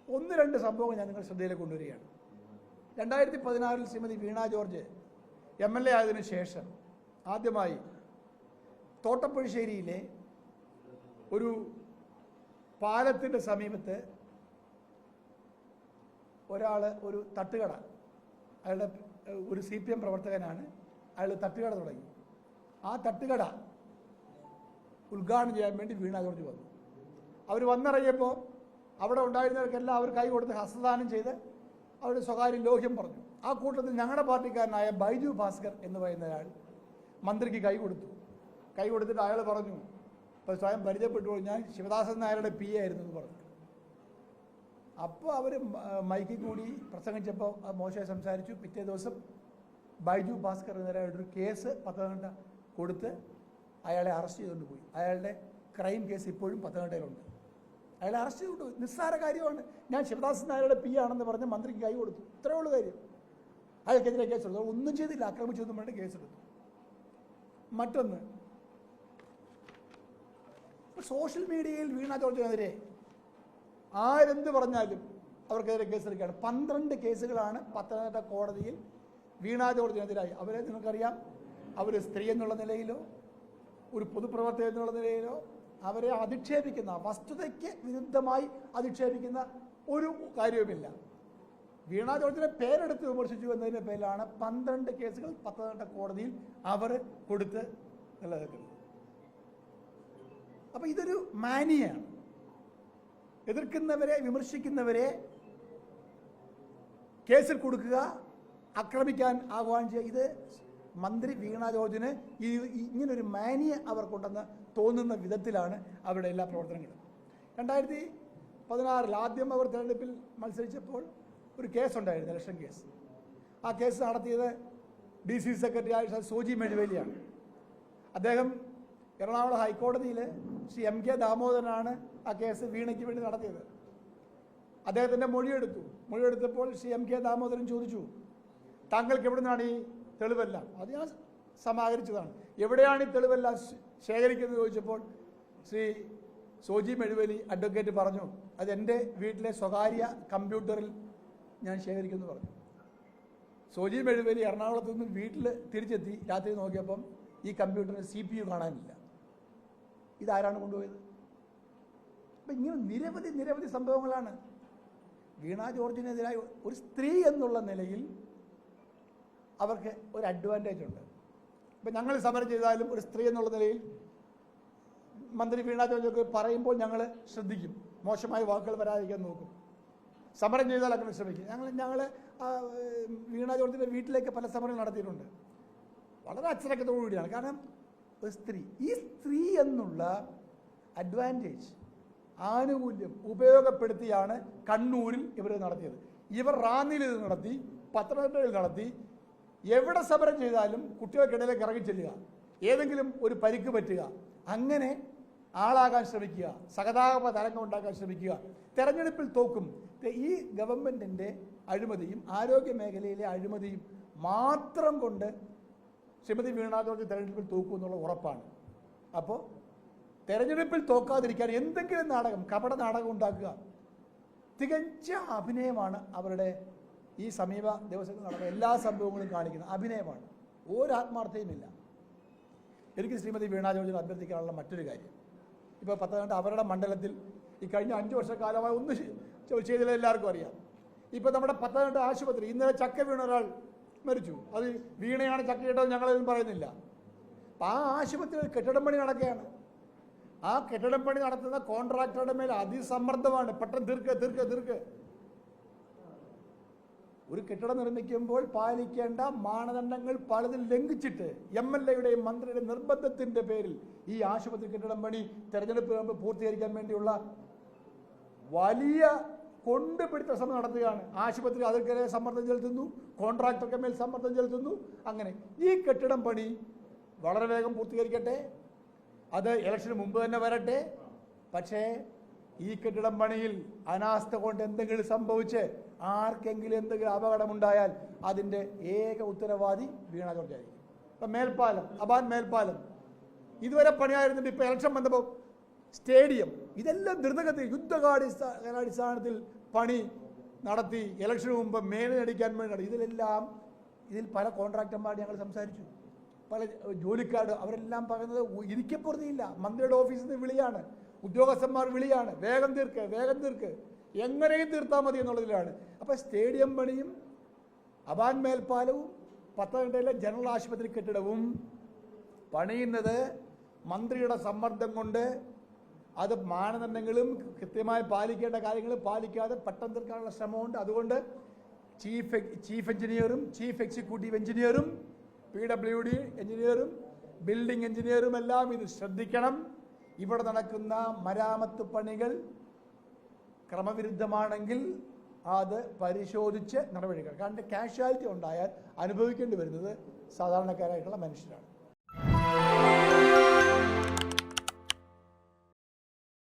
ഒന്ന് രണ്ട് സംഭവങ്ങൾ ഞാൻ നിങ്ങൾ ശ്രദ്ധയിലേക്ക് കൊണ്ടുവരികയാണ്. 2016 ശ്രീമതി വീണ ജോർജ് MLA ആയതിനു ശേഷം ആദ്യമായി തോട്ടപ്പുഴശ്ശേരിയിലെ ഒരു പാലത്തിൻ്റെ സമീപത്ത് ഒരു തട്ടുകട, അയാളുടെ ഒരു CPM പ്രവർത്തകനാണ്, അയാൾ തട്ടുകട തുടങ്ങി. ആ തട്ടുകട ഉദ്ഘാടനം ചെയ്യാൻ വേണ്ടി വീണ ജോർജ് വന്നു. അവർ വന്നിറങ്ങിയപ്പോൾ അവിടെ ഉണ്ടായിരുന്നവർക്കെല്ലാം അവർ കൈ കൊടുത്ത് ഹസ്തദാനം ചെയ്ത് അവരുടെ സ്വകാര്യ ലോഹ്യം പറഞ്ഞു. ആ കൂട്ടത്തിൽ ഞങ്ങളുടെ പാർട്ടിക്കാരനായ ബൈജു ഭാസ്കർ എന്ന് പറയുന്ന ഒരാൾ മന്ത്രിക്ക് കൈ കൊടുത്തിട്ട് അയാൾ പറഞ്ഞു, ഇപ്പോൾ സ്വയം പരിചയപ്പെട്ടു, ഞാൻ ശിവദാസൻ നായരുടെ PA ആയിരുന്നു എന്ന് പറഞ്ഞു. അപ്പോൾ അവർ മൈക്കിൽ കൂടി പ്രസംഗിച്ചപ്പോൾ മോശമായി സംസാരിച്ചു. പിറ്റേ ദിവസം ബൈജു ഭാസ്കർ എന്നൊരാളൊരു കേസ് പത്തനംതിട്ട കൊടുത്ത് അയാളെ അറസ്റ്റ് ചെയ്തുകൊണ്ട് പോയി. അയാളുടെ ക്രൈം കേസ് ഇപ്പോഴും പത്തനംതിട്ടയിലുണ്ട്. അയാളെ അറസ്റ്റ് ചെയ്തു. നിസ്സാര കാര്യമാണ്. ഞാൻ ശിവദാസൻ നായരുടെ PA ആണെന്ന് പറഞ്ഞ് മന്ത്രിക്ക് കൈ കൊടുത്തു. ഇത്രയേ ഉള്ളൂ കാര്യം. അയാൾക്കെതിരെ കേസെടുത്തു. ഒന്നും ചെയ്തില്ല, ആക്രമിച്ചൊന്നും വേണ്ടി കേസെടുത്തു. മറ്റൊന്ന്, സോഷ്യൽ മീഡിയയിൽ വീണ ജോർജിനെതിരെ ആരെന്ത് പറഞ്ഞാലും അവർക്കെതിരെ കേസെടുക്കുകയാണ്. 12 കേസുകളാണ് പത്തനംതിട്ട കോടതിയിൽ വീണ ജോർജിനെതിരായി. അവരെ നിങ്ങൾക്കറിയാം, അവർ സ്ത്രീ എന്നുള്ള നിലയിലോ ഒരു പൊതുപ്രവർത്തകൻ എന്നുള്ള നിലയിലോ അവരെ അധിക്ഷേപിക്കുന്ന, വസ്തുതയ്ക്ക് വിരുദ്ധമായി അധിക്ഷേപിക്കുന്ന ഒരു കാര്യവുമില്ല. വീണ ജോർജിനെ പേരെടുത്ത് വിമർശിച്ചു എന്നതിൻ്റെ പേരിലാണ് 12 കേസുകൾ പത്തനംതിട്ട കോടതിയിൽ അവർ കൊടുത്ത് നിലനിൽക്കുന്നത്. അപ്പം ഇതൊരു മാനിയാണ്. എതിർക്കുന്നവരെ, വിമർശിക്കുന്നവരെ കേസിൽ കൊടുക്കുക, ആക്രമിക്കാൻ ആഹ്വാനം ചെയ്യുക. ഇത് മന്ത്രി വീണ ജോർജിന് ഇങ്ങനൊരു മാനിയ അവർക്കുണ്ടെന്ന് തോന്നുന്ന വിധത്തിലാണ് അവരുടെ എല്ലാ പ്രവർത്തനങ്ങളും. 2016 ആദ്യം അവർ തെരഞ്ഞെടുപ്പിൽ മത്സരിച്ചപ്പോൾ ഒരു കേസുണ്ടായിരുന്നു, ഇലക്ഷൻ കേസ്. ആ കേസ് നടത്തിയത് DC സെക്രട്ടറി ആയ സോജി മെഴുവേലിയാണ്. അദ്ദേഹം എറണാകുളം ഹൈക്കോടതിയിൽ ശ്രീ MK ദാമോദരനാണ് ആ കേസ് വീണയ്ക്ക് വേണ്ടി നടത്തിയത്. അദ്ദേഹത്തിൻ്റെ മൊഴിയെടുത്തപ്പോൾ ശ്രീ MK ദാമോദരൻ ചോദിച്ചു, താങ്കൾക്ക് എവിടെ നിന്നാണ് ഈ തെളിവെല്ലാം? അത് ഞാൻ സമാഹരിച്ചതാണ്. എവിടെയാണ് ഈ തെളിവെല്ലാം ശേഖരിക്കുന്നത് ചോദിച്ചപ്പോൾ ശ്രീ സോജി മെഴുവേലി അഡ്വക്കേറ്റ് പറഞ്ഞു, അത് എൻ്റെ വീട്ടിലെ സ്വകാര്യ കമ്പ്യൂട്ടറിൽ ഞാൻ ശേഖരിക്കുമെന്ന് പറഞ്ഞു. സോജി മെഴുവേലി എറണാകുളത്ത് നിന്നും വീട്ടിൽ തിരിച്ചെത്തി. രാത്രി നോക്കിയപ്പം ഈ കമ്പ്യൂട്ടറിന് CPU കാണാനില്ല. ഇതാരാണ് കൊണ്ടുപോയത്? അപ്പം ഇങ്ങനെ നിരവധി സംഭവങ്ങളാണ്. വീണ ജോർജിനെതിരായി ഒരു സ്ത്രീ എന്നുള്ള നിലയിൽ അവർക്ക് ഒരു അഡ്വാൻറ്റേജ് ഉണ്ട്. ഇപ്പം ഞങ്ങൾ സമരം ചെയ്താലും ഒരു സ്ത്രീ എന്നുള്ള നിലയിൽ മന്ത്രി വീണ ജോർജൊക്കെ പറയുമ്പോൾ ഞങ്ങൾ ശ്രദ്ധിക്കും, മോശമായ വാക്കുകൾ വരാതിരിക്കാൻ നോക്കും. സമരം ചെയ്താൽ അങ്ങനെ ശ്രമിക്കും. ഞങ്ങൾ വീണ ജോർജിൻ്റെ വീട്ടിലേക്ക് പല സമരങ്ങൾ നടത്തിയിട്ടുണ്ട്. വളരെ അച്ചടക്കത്തോടു കൂടിയാണ്. കാരണം ഒരു സ്ത്രീ, ഈ സ്ത്രീ എന്നുള്ള അഡ്വാൻറ്റേജ്, ആനുകൂല്യം ഉപയോഗപ്പെടുത്തിയാണ് കണ്ണൂരിൽ ഇവർ നടത്തിയത്. ഇവർ റാന്നിയിൽ ഇത് നടത്തി, പത്തനംതിട്ടയിൽ നടത്തി. എവിടെ സമരം ചെയ്താലും കുട്ടികൾക്കിടയിലേക്ക് ഇറങ്ങിച്ചെല്ലുക, ഏതെങ്കിലും ഒരു പരിക്ക് പറ്റുക, അങ്ങനെ ആളാകാൻ ശ്രമിക്കുക, സഹതാപ തരംഗം ഉണ്ടാക്കാൻ ശ്രമിക്കുക, തെരഞ്ഞെടുപ്പിൽ തോക്കും. ഈ ഗവൺമെൻറ്റിൻ്റെ അഴിമതിയും ആരോഗ്യ മേഖലയിലെ അഴിമതിയും മാത്രം കൊണ്ട് ശ്രീമതി വീണ ജോർജ് തെരഞ്ഞെടുപ്പിൽ തോക്കും എന്നുള്ള ഉറപ്പാണ്. അപ്പോൾ തെരഞ്ഞെടുപ്പിൽ തോക്കാതിരിക്കാൻ എന്തെങ്കിലും നാടകം, കപട നാടകം ഉണ്ടാക്കുക. തികഞ്ഞ അഭിനയമാണ് അവരുടെ ഈ സമീപ ദിവസങ്ങളിൽ നടന്ന എല്ലാ സംഭവങ്ങളും കാണിക്കുന്ന അഭിനയമാണ്. ഒരാത്മാർത്ഥതയുമില്ല. എനിക്ക് ശ്രീമതി വീണ ജോർജിനെ അഭ്യർത്ഥിക്കാനുള്ള മറ്റൊരു കാര്യം, ഇപ്പോൾ പത്തനംതിട്ട അവരുടെ മണ്ഡലത്തിൽ ഈ കഴിഞ്ഞ 5 വർഷക്കാലമായി ഒന്നും ചെയ്തില്ല, എല്ലാവർക്കും അറിയാം. ഇപ്പോൾ നമ്മുടെ പത്തനംതിട്ട ആശുപത്രി, ഇന്നലെ ചക്ക വീണ ഒരാൾ മരിച്ചു. അത് വീണയാണ് ചക്കയിട്ടത് ഞങ്ങളൊന്നും പറയുന്നില്ല. അപ്പം ആ ആശുപത്രിയിൽ കെട്ടിടം പണി നടക്കുകയാണ്. ആ കെട്ടിടം പണി നടത്തുന്ന കോൺട്രാക്ടറുടെ മേൽ അതിസമ്മർദ്ദമാണ്. പെട്ടെന്ന് തീർക്ക്. ഒരു കെട്ടിടം നിർമ്മിക്കുമ്പോൾ പാലിക്കേണ്ട മാനദണ്ഡങ്ങൾ പലതിൽ ലംഘിച്ചിട്ട് MLAയുടെയും മന്ത്രിയുടെ നിർബന്ധത്തിൻ്റെ പേരിൽ ഈ ആശുപത്രി കെട്ടിടം പണി തെരഞ്ഞെടുപ്പ് പൂർത്തീകരിക്കാൻ വേണ്ടിയുള്ള വലിയ കൊണ്ടുപിടുത്ത ശ്രമം നടത്തുകയാണ്. ആശുപത്രി അതിർക്കെതിരെ സമ്മർദ്ദം ചെലുത്തുന്നു, കോൺട്രാക്ടർക്ക് മേൽ സമ്മർദ്ദം ചെലുത്തുന്നു. അങ്ങനെ ഈ കെട്ടിടം പണി വളരെ വേഗം പൂർത്തീകരിക്കട്ടെ, അത് ഇലക്ഷന് മുമ്പ് തന്നെ വരട്ടെ. പക്ഷേ ഈ കെട്ടിടം പണിയിൽ അനാസ്ഥ കൊണ്ട് എന്തെങ്കിലും സംഭവിച്ച് ആർക്കെങ്കിലും എന്തെങ്കിലും അപകടമുണ്ടായാൽ അതിൻ്റെ ഏക ഉത്തരവാദി വീണ ജോർജ് ആയിരിക്കും. ഇപ്പം മേൽപ്പാലം, അബാൻ മേൽപ്പാലം ഇതുവരെ പണിയായിരുന്നിട്ട് ഇപ്പോൾ ഇലക്ഷൻ വന്നപ്പോൾ സ്റ്റേഡിയം, ഇതെല്ലാം ദ്രുതഗതി യുദ്ധകാടിസ്ഥാനത്തിൽ പണി നടത്തി ഇലക്ഷന് മുമ്പ് മേനടിക്കാൻ വേണ്ടി ഇതിൽ പല കോൺട്രാക്ടർമാർ ഞങ്ങൾ സംസാരിച്ചു, പല ജോലിക്കാർ, അവരെല്ലാം പറയുന്നത് ഇരിക്കപ്പുറത്തിയില്ല. മന്ത്രിയുടെ ഓഫീസിൽ നിന്ന് വിളിയാണ്, ഉദ്യോഗസ്ഥന്മാർ വിളിയാണ്, വേഗം തീർക്ക്, എങ്ങനെയും തീർത്താൽ മതി എന്നുള്ളതിലാണ്. അപ്പോൾ സ്റ്റേഡിയം പണിയും അബാൻ മേൽപ്പാലവും പത്തനംതിട്ടയിലെ ജനറൽ ആശുപത്രി കെട്ടിടവും പണിയുന്നത് മന്ത്രിയുടെ സമ്മർദ്ദം കൊണ്ട് അത് മാനദണ്ഡങ്ങളും കൃത്യമായി പാലിക്കേണ്ട കാര്യങ്ങളും പാലിക്കാതെ പെട്ടെന്ന് തീർക്കാനുള്ള ശ്രമമുണ്ട്. അതുകൊണ്ട് ചീഫ് എഞ്ചിനീയറും ചീഫ് എക്സിക്യൂട്ടീവ് എഞ്ചിനീയറും PWD എഞ്ചിനീയറും ബിൽഡിംഗ് എഞ്ചിനീയറും എല്ലാം ഇത് ശ്രദ്ധിക്കണം. ഇവിടെ നടക്കുന്ന മരാമത്ത് പണികൾ ക്രമവിരുദ്ധമാണെങ്കിൽ അത് പരിശോധിച്ച് നടപടികൾ. കാരണം കാഷ്വാലിറ്റി ഉണ്ടായാൽ അനുഭവിക്കേണ്ടി വരുന്നത് സാധാരണക്കാരായിട്ടുള്ള മനുഷ്യരാണ്.